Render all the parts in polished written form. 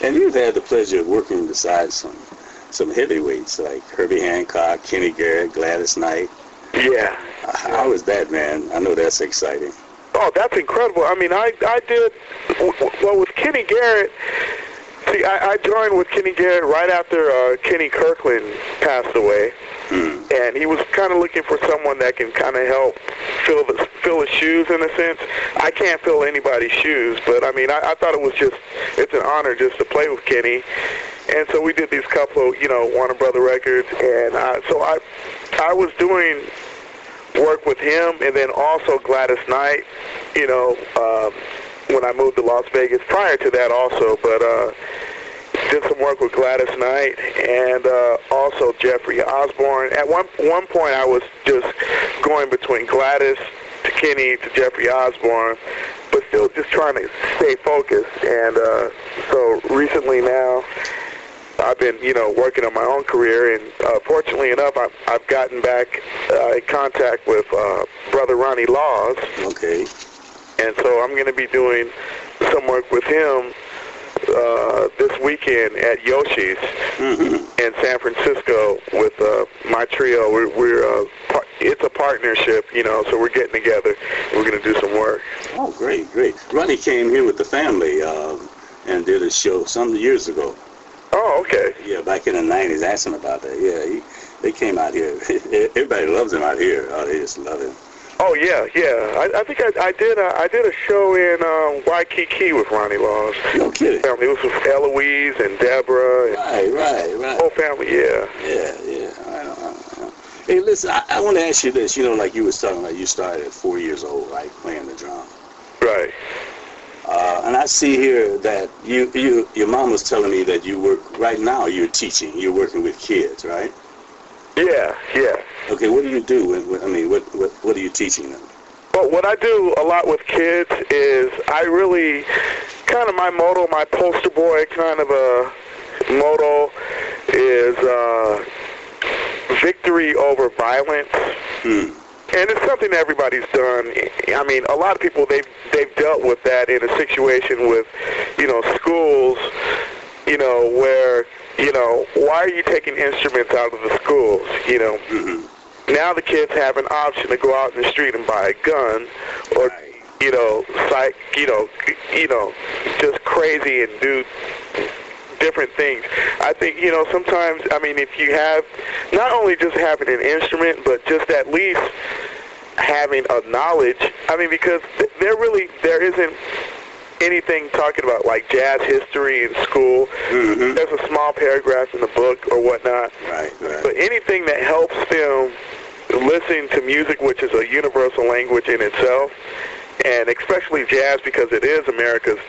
And you've had the pleasure of working beside some heavyweights like Herbie Hancock, Kenny Garrett, Gladys Knight. Yeah. How was that, man? I know that's exciting. Oh, that's incredible. I mean, I did, well, with Kenny Garrett, see, I joined with Kenny Garrett right after Kenny Kirkland passed away. And he was kind of looking for someone that can kind of help fill his shoes in a sense. I can't fill anybody's shoes, but I mean, I thought it's an honor just to play with Kenny. And so we did these couple of, Warner Brother records, and so I was doing work with him, and then also Gladys Knight, when I moved to Las Vegas. Prior to that also, but did some work with Gladys Knight and also Jeffrey Osborne. At one point, I was just going between Gladys to Kenny to Jeffrey Osborne, but still just trying to stay focused. And so recently now, I've been, working on my own career, and fortunately enough, I've gotten back in contact with Brother Ronnie Laws. Okay. And so I'm going to be doing some work with him this weekend at Yoshi's in San Francisco with my trio. It's a partnership, so we're getting together. We're going to do some work. Oh, great. Ronnie came here with the family and did a show some years ago. Oh, okay. Yeah, back in the 90s, asking about that. Yeah, they came out here. Everybody loves him out here. Oh, they just love him. Oh, yeah. I think I did a show in Waikiki with Ronnie Laws. No kidding. Family. It was with Eloise and Deborah. And Right. Whole family, yeah. Yeah. Hey, listen, I want to ask you this. Like you was talking about, you started at 4 years old, right, playing the drum. Right. And I see here that your mom was telling me that you work, right now you're teaching, you're working with kids, right? Yeah. Okay, what do you do? What are you teaching them? Well, what I do a lot with kids is I really, kind of my motto, my poster boy kind of a motto is victory over violence. And it's something that everybody's done. I mean, a lot of people, they've dealt with that in a situation with, schools, where, why are you taking instruments out of the schools, Now the kids have an option to go out in the street and buy a gun or, just crazy and do different things. I think, sometimes, if you have, not only just having an instrument, but just at least having a knowledge, because there isn't anything talking about like jazz history in school. There's a small paragraph in the book or whatnot. Right. But anything that helps them listen to music, which is a universal language in itself, and especially jazz, because it is America's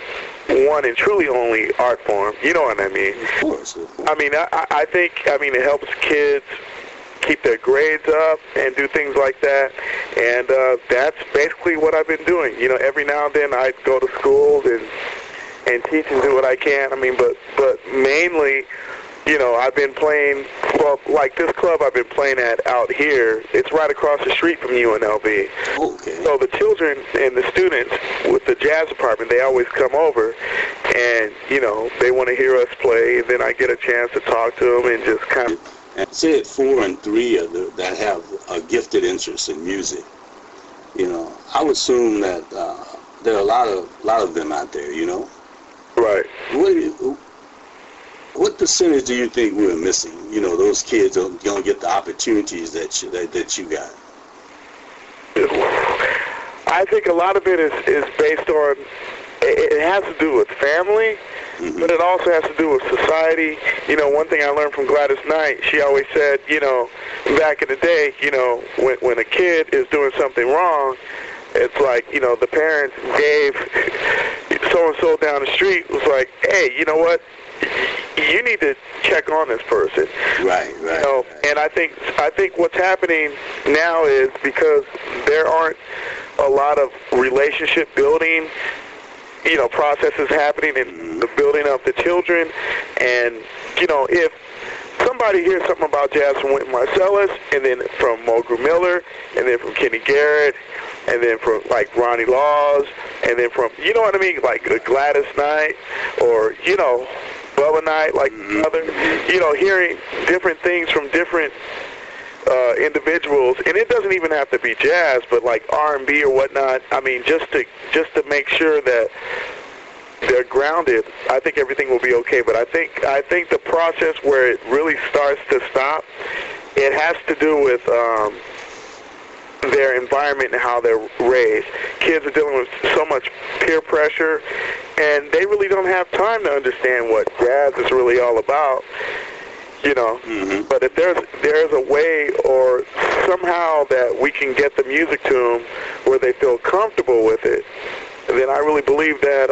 one and truly only art form. You know what I mean? Of course. I think it helps kids keep their grades up and do things like that. And that's basically what I've been doing. Every now and then I go to schools and teach and do what I can. But mainly, I've been playing, well, like this club I've been playing at out here, it's right across the street from UNLV. Okay. So the children and the students with the jazz department, they always come over and, they want to hear us play, and then I get a chance to talk to them and just kind of... And say it 4 and 3 that have a gifted interest in music. I would assume that there are a lot of them out there. Right. What percentage do you think we're missing? Those kids don't get the opportunities that you got. I think a lot of it is based on. It has to do with family. But it also has to do with society. One thing I learned from Gladys Knight, she always said, back in the day, when a kid is doing something wrong, it's like, the parents gave so-and-so down the street was like, hey, you know what? You need to check on this person. Right. And I think what's happening now is because there aren't a lot of relationship building processes happening in the building of the children. And, if somebody hears something about jazz from Wynton Marsalis, and then from Mulgrew Miller, and then from Kenny Garrett, and then from, like, Ronnie Laws, and then from, like Gladys Knight, or, Bubba Knight, like other, you know, hearing different things from different individuals, and it doesn't even have to be jazz, but like R&B or whatnot. I mean, just to make sure that they're grounded, I think everything will be okay. But I think the process where it really starts to stop, it has to do with their environment and how they're raised. Kids are dealing with so much peer pressure, and they really don't have time to understand what jazz is really all about. You know, but if there's a way or somehow that we can get the music to them where they feel comfortable with it, then I really believe that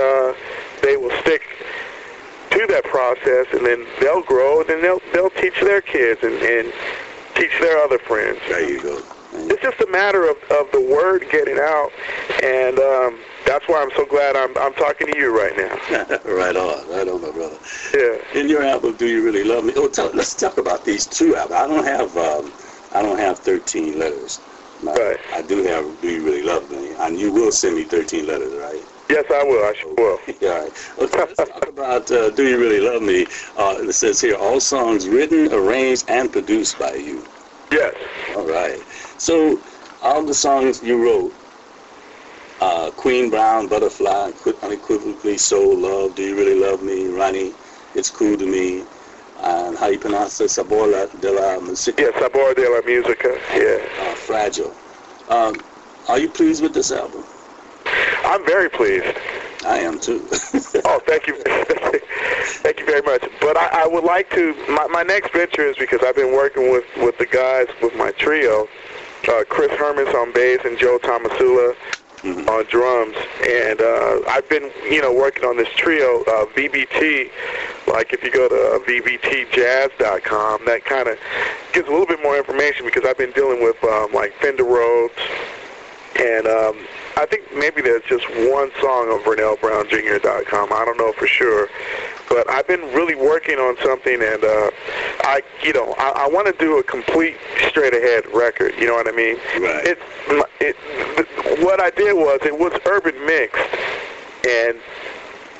they will stick to that process, and then they'll grow, and then they'll teach their kids and teach their other friends. There you go. It's just a matter of the word getting out, and that's why I'm so glad I'm talking to you right now. Right on, my brother. Yeah. In your album, Do You Really Love Me? Oh, let's talk about these two albums. I don't have 13 letters. Right. I do have Do You Really Love Me, and you will send me 13 letters, right? Yes, I will. I sure will. All right. Okay, let's talk about Do You Really Love Me? It says here, all songs written, arranged, and produced by you. Yes. All right. So, all the songs you wrote, Queen Brown, Butterfly, Unequivocally So, Love, Do You Really Love Me, Ronnie, It's Cool to Me, and how you pronounce it, Sabor de la Musica? Yes, Sabor de la Musica, yeah. Fragile. Are you pleased with this album? I'm very pleased. I am too. Oh, thank you. Thank you very much. But I would like to, my next venture is because I've been working with the guys, with my trio, Chris Hermes on bass and Joe Tomasula on drums. And I've been, working on this trio, VBT. Like if you go to vbtjazz.com, that kind of gives a little bit more information because I've been dealing with like Fender Rhodes. And I think maybe there's just one song on VernellBrownJr.com. I don't know for sure. But I've been really working on something, and I want to do a complete straight-ahead record. You know what I mean? Right. What I did was it was urban mixed, and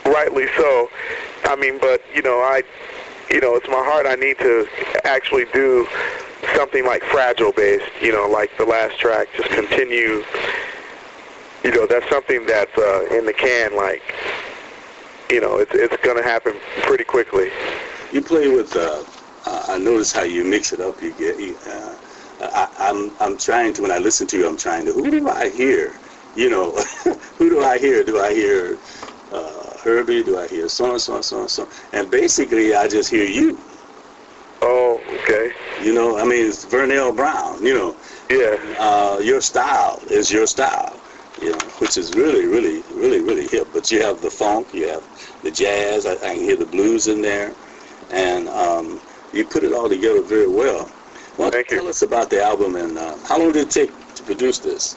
rightly so. I mean, but it's my heart. I need to actually do something like Fragile based, like the last track, just continue, that's something that's in the can, like, it's going to happen pretty quickly. You play with, I notice how you mix it up. I'm trying to, when I listen to you, I'm trying to, who do I hear? Who do I hear? Do I hear Herbie? Do I hear so-and-so? And basically, I just hear you. Oh, okay. It's Vernell Brown, Yeah. Your style is your style, which is really, really, really, really hip. But you have the funk, you have the jazz, I can hear the blues in there, and you put it all together very well. Well, Thank you. Tell us about the album, and how long did it take to produce this?